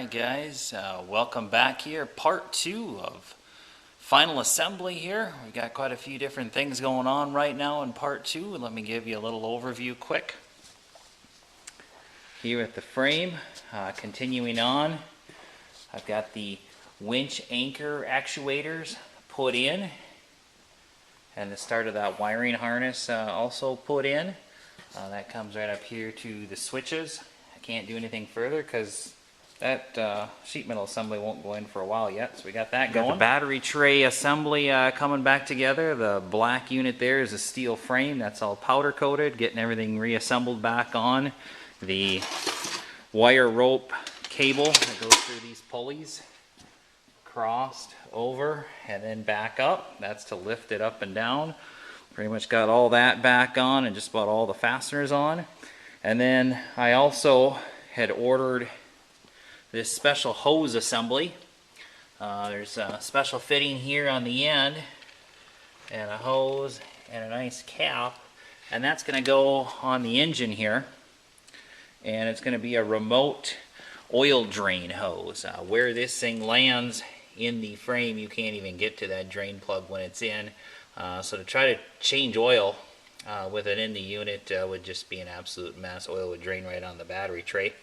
Alright guys, welcome back here. Part 2 of final assembly here. We got quite a few different things going on right now in part 2. Let me give you a little overview quick. Here at the frame, continuing on, I've got the winch anchor actuators put in, and the start of that wiring harness also put in. That comes right up here to the switches. I can't do anything further because that sheet metal assembly won't go in for a while yet, so we got that going. Got the battery tray assembly coming back together. The black unit there is a steel frame that's all powder coated, getting everything reassembled back on. The wire rope cable that goes through these pulleys, crossed over and then back up. That's to lift it up and down. Pretty much got all that back on and just about all the fasteners on. And then I also had ordered this special hose assembly. There's a special fitting here on the end and a hose and a nice cap, and that's going to go on the engine here, and it's going to be a remote oil drain hose. Where this thing lands in the frame, you can't even get to that drain plug when it's in, so to try to change oil with it in the unit would just be an absolute mess. Oil would drain right on the battery tray.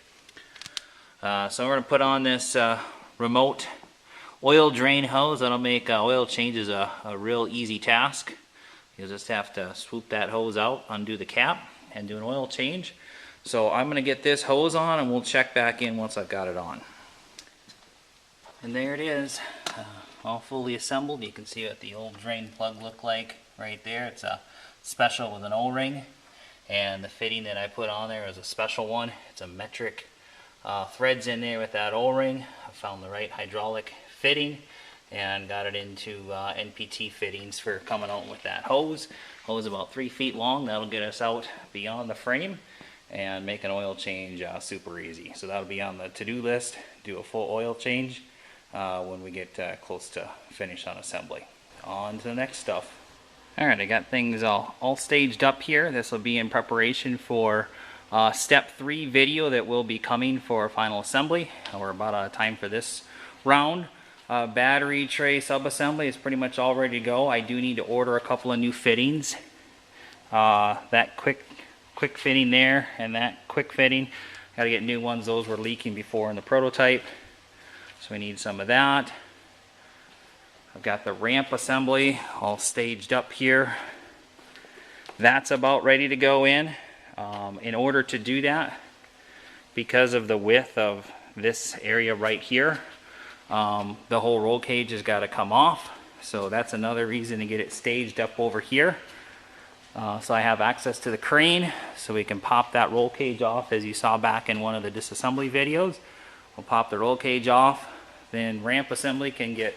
So we're going to put on this remote oil drain hose. That'll make oil changes a real easy task. You'll just have to swoop that hose out, undo the cap, and do an oil change. So I'm going to get this hose on and we'll check back in once I've got it on. And there it is, all fully assembled. You can see what the old drain plug looked like right there. It's a special with an O-ring, and the fitting that I put on there is a special one. It's a metric threads in there with that O-ring. I found the right hydraulic fitting and got it into NPT fittings for coming out with that hose. Hose about 3 feet long. That'll get us out beyond the frame and make an oil change super easy. So that'll be on the to-do list. Do a full oil change when we get close to finish on assembly. On to the next stuff. Alright, I got things all staged up here. This will be in preparation for step 3 video that will be coming for final assembly. We're about out of time for this round. Battery tray sub-assembly is pretty much all ready to go. I do need to order a couple of new fittings. That quick fitting there and that quick fitting, got to get new ones. Those were leaking before in the prototype, so we need some of that. I've got the ramp assembly all staged up here. That's about ready to go in. In order to do that, because of the width of this area right here, the whole roll cage has got to come off. So that's another reason to get it staged up over here. So I have access to the crane, so we can pop that roll cage off, as you saw back in one of the disassembly videos. We'll pop the roll cage off, then ramp assembly can get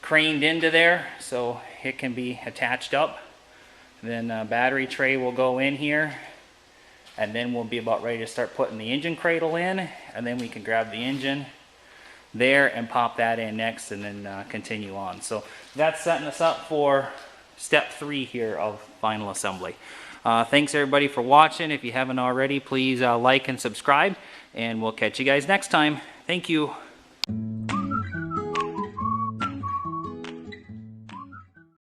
craned into there so it can be attached up. Then battery tray will go in here, and then we'll be about ready to start putting the engine cradle in, and then we can grab the engine there and pop that in next, and then continue on. So that's setting us up for step 3 here of final assembly. Thanks everybody for watching. If you haven't already, please like and subscribe, and we'll catch you guys next time. Thank you.